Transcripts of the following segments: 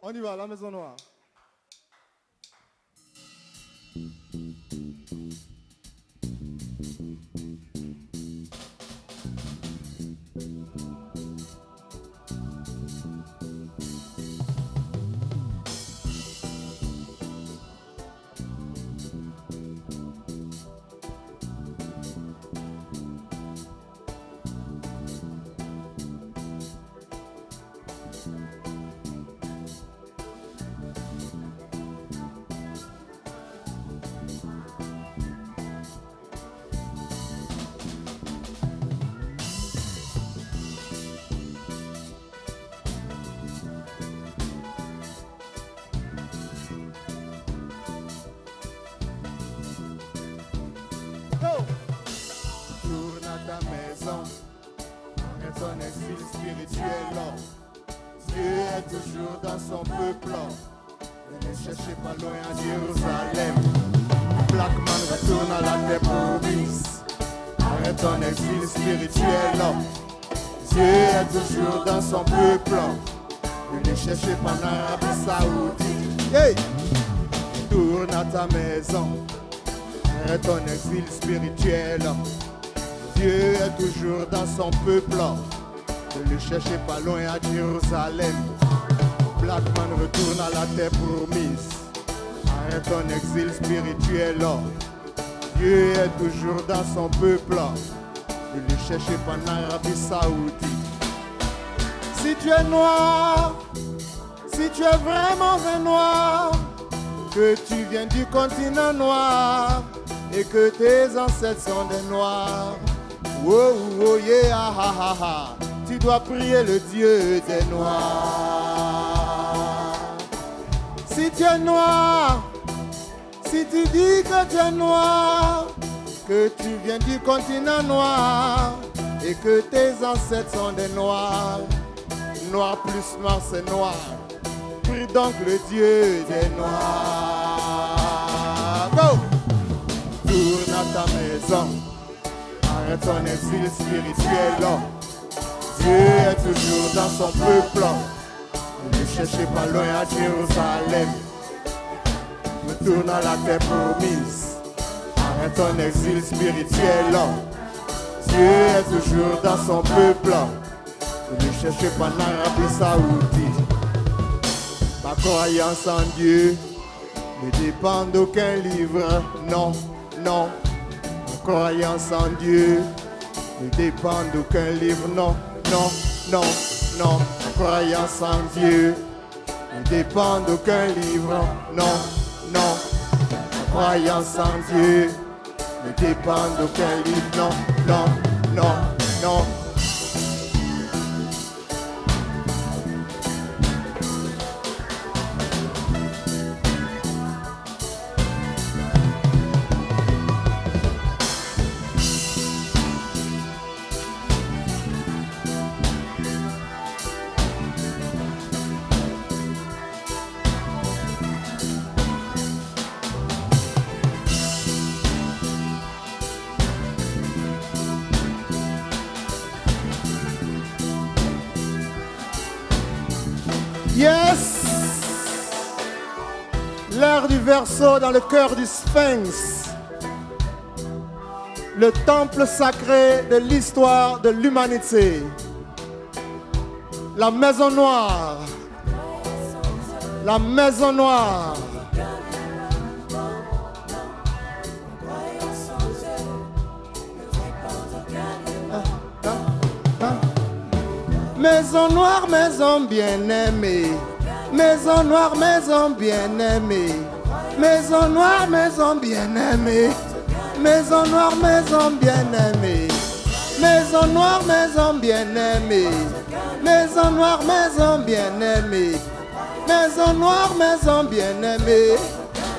On y va, la Maison Noire. Tourne à ta maison, arrête ton exil spirituel. Dieu est toujours dans son peuple. Ne cherchez pas loin à Jérusalem. Black man retourne à la terre promise. Arrête ton exil spirituel. Dieu est toujours dans son peuple. Ne cherchez pas en Arabie Saoudite. Hey! Tourne à ta maison. Arrête ton exil spirituel. Dieu est toujours dans son peuple. Ne le cherchez pas loin à Jérusalem. Black man retourne à la terre promise. Arrête ton exil spirituel. Dieu est toujours dans son peuple. Ne le cherchez pas en Arabie Saoudite. Si tu es noir, si tu es vraiment un noir, que tu viens du continent noir et que tes ancêtres sont des noirs, oh, oh yeah, ah, ah, ah, ah. Tu dois prier le Dieu des noirs. Si tu es noir, si tu dis que tu es noir, que tu viens du continent noir et que tes ancêtres sont des noirs, noir plus noir c'est noir. Prie donc le Dieu des noirs. Go! Tourne à ta maison. Arrête ton exil spirituel. Dieu est toujours dans son peuple. Ne cherchez pas loin à Jérusalem. Retourne à la terre promise. Arrête ton exil spirituel. Dieu est toujours dans son peuple. Ne cherchez pas en Arabie Saoudite. Ma croyance en Dieu ne dépend d'aucun livre. Non, non. Ma croyance en Dieu ne dépend d'aucun livre. Non, non, non, non. Ma croyance en Dieu ne dépend d'aucun livre. Non, non. Ma croyance en Dieu ne dépend d'aucun livre. Non, non, non, non. Yes! L'heure du Verseau dans le cœur du Sphinx. Le temple sacré de l'histoire de l'humanité. La Maison Noire. La Maison Noire. Maison noire, maison bien-aimée. Maison noire, maison bien-aimée. Maison noire, maison bien-aimée. Maison noire, maison bien-aimée. Maison noire, maison bien-aimée. Maison noire, maison bien-aimée. Maison noire, maison bien-aimée.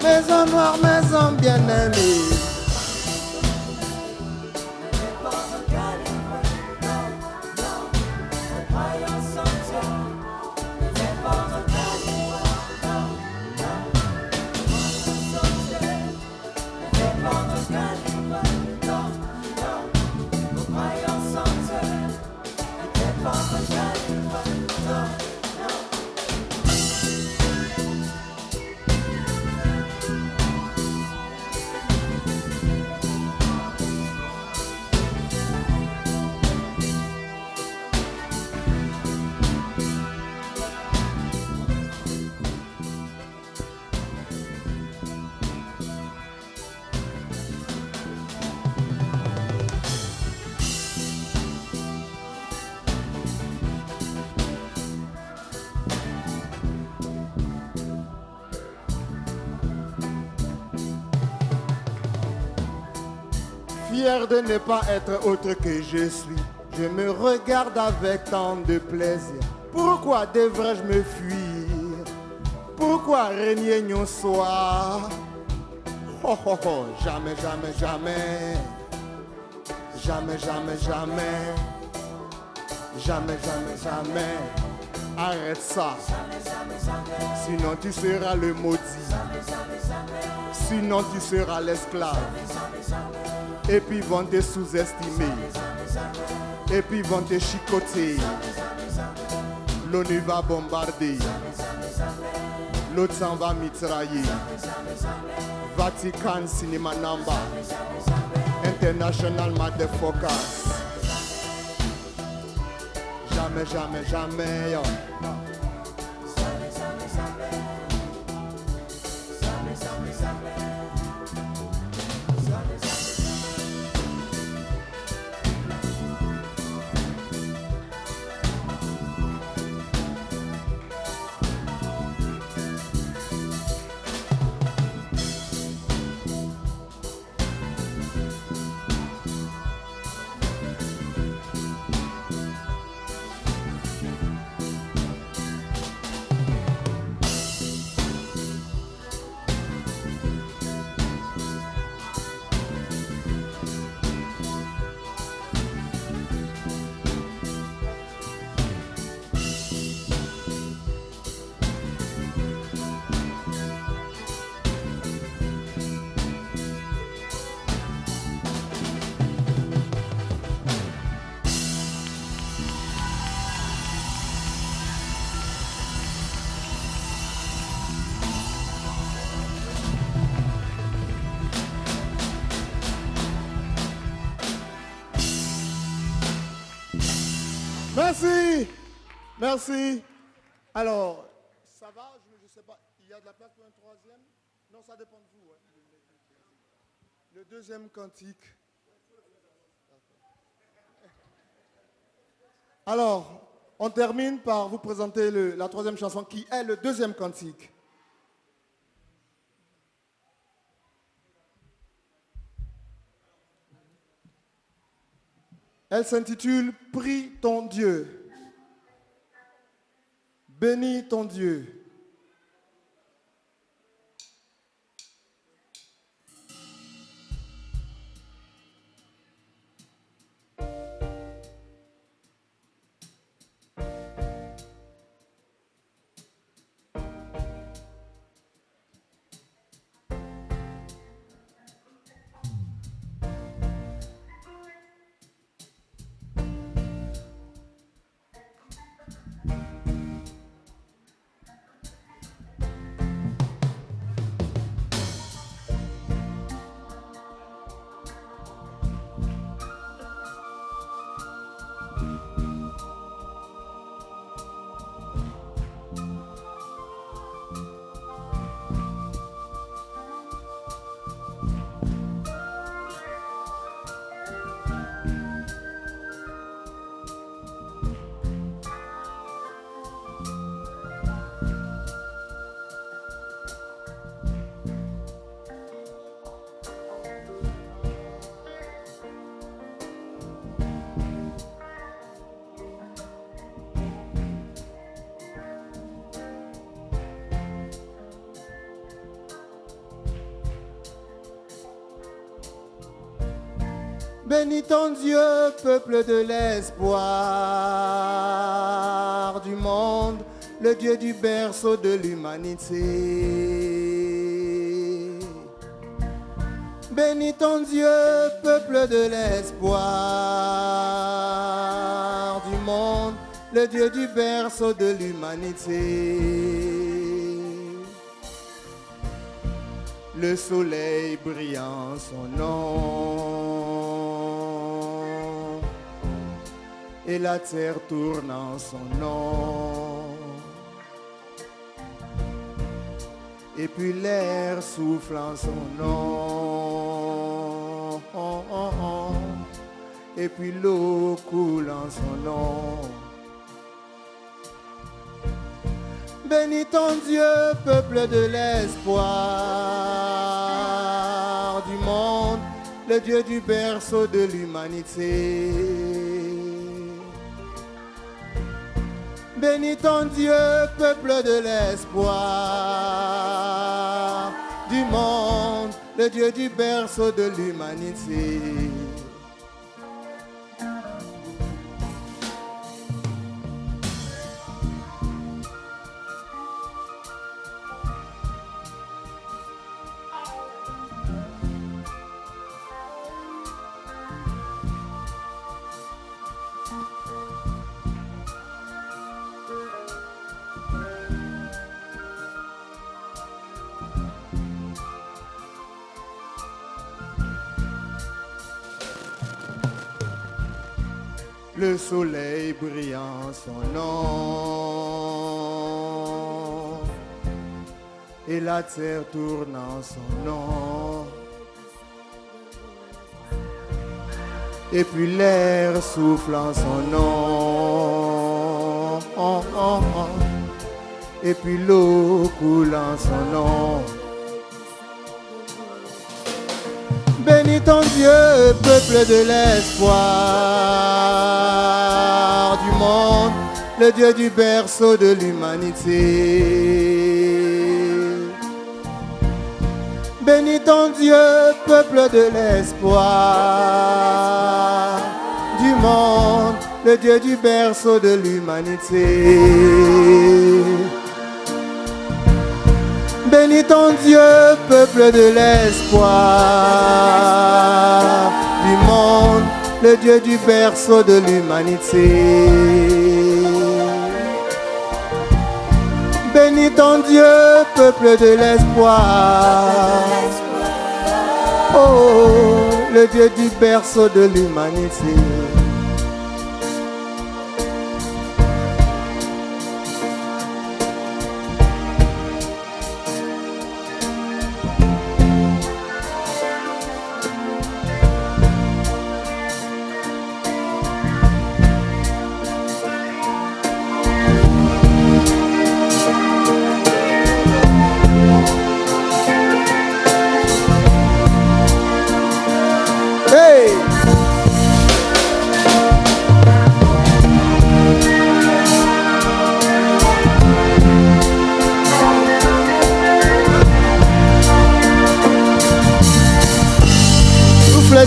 Maison noire, maison bien-aimée. fier de ne pas être autre que je suis. Je me regarde avec tant de plaisir. Pourquoi devrais-je me fuir? Pourquoi régner nos soirs? Oh oh oh, jamais, jamais, jamais. Jamais, jamais, jamais. Jamais, jamais, jamais. Arrête ça. Sinon tu seras le maudit. Sinon tu seras l'esclave. Et puis ils vont te sous-estimer. Et puis ils vont te chicoter. L'ONU va bombarder. L'autre s'en va mitrailler. Vatican Cinema Namba. International Motherfuckers. Jamais, jamais, jamais. Yo. Merci. Merci. Alors, ça va? Je ne sais pas. Il y a de la place pour un troisième? Non, ça dépend de vous. Hein. Le deuxième cantique. Alors, on termine par vous présenter la troisième chanson qui est le deuxième cantique. Elle s'intitule « Prie ton Dieu ». Bénis ton Dieu. Bénis ton Dieu, peuple de l'espoir du monde, le Dieu du berceau de l'humanité. Bénis ton Dieu, peuple de l'espoir du monde, le Dieu du berceau de l'humanité. Le soleil brillant son nom, et la terre tournant son nom, et puis l'air soufflant son nom, et puis l'eau coulant son nom. Bénis ton Dieu, peuple de l'espoir du monde, le Dieu du berceau de l'humanité. Bénis ton Dieu, peuple de l'espoir du monde, le Dieu du berceau de l'humanité. Le soleil brillant son nom et la terre tournant son nom, et puis l'air soufflant son nom, et puis l'eau coulant son nom. Bénis ton Dieu, peuple de l'espoir du monde, le Dieu du berceau de l'humanité. Bénis ton Dieu, peuple de l'espoir du monde, le Dieu du berceau de l'humanité. Bénis ton Dieu, peuple de l'espoir du monde, le Dieu du berceau de l'humanité. Bénis ton Dieu, peuple de l'espoir, oh, le Dieu du berceau de l'humanité.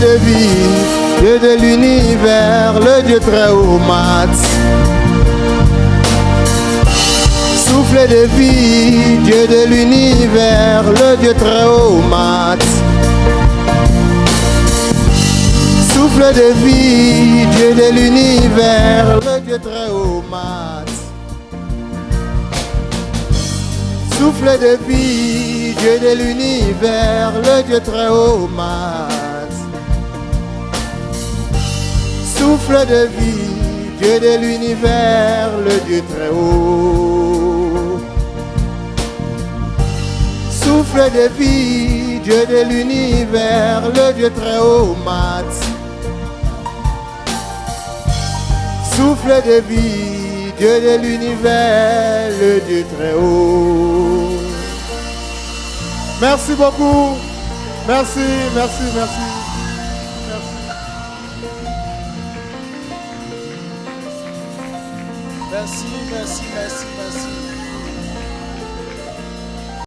De vie, Dieu de l'univers, le Dieu très haut mat. Souffle de vie, Dieu de l'univers, le Dieu très haut mat. Souffle de vie, Dieu de l'univers, le Dieu très haut mat. Souffle de vie, Dieu de l'univers, le Dieu très haut mat. Souffle de vie, Dieu de l'univers, le Dieu très haut. Souffle de vie, Dieu de l'univers, le Dieu très haut mat. Souffle de vie, Dieu de l'univers, le Dieu très haut. Merci beaucoup. Merci, merci, merci. Merci, merci, merci, merci.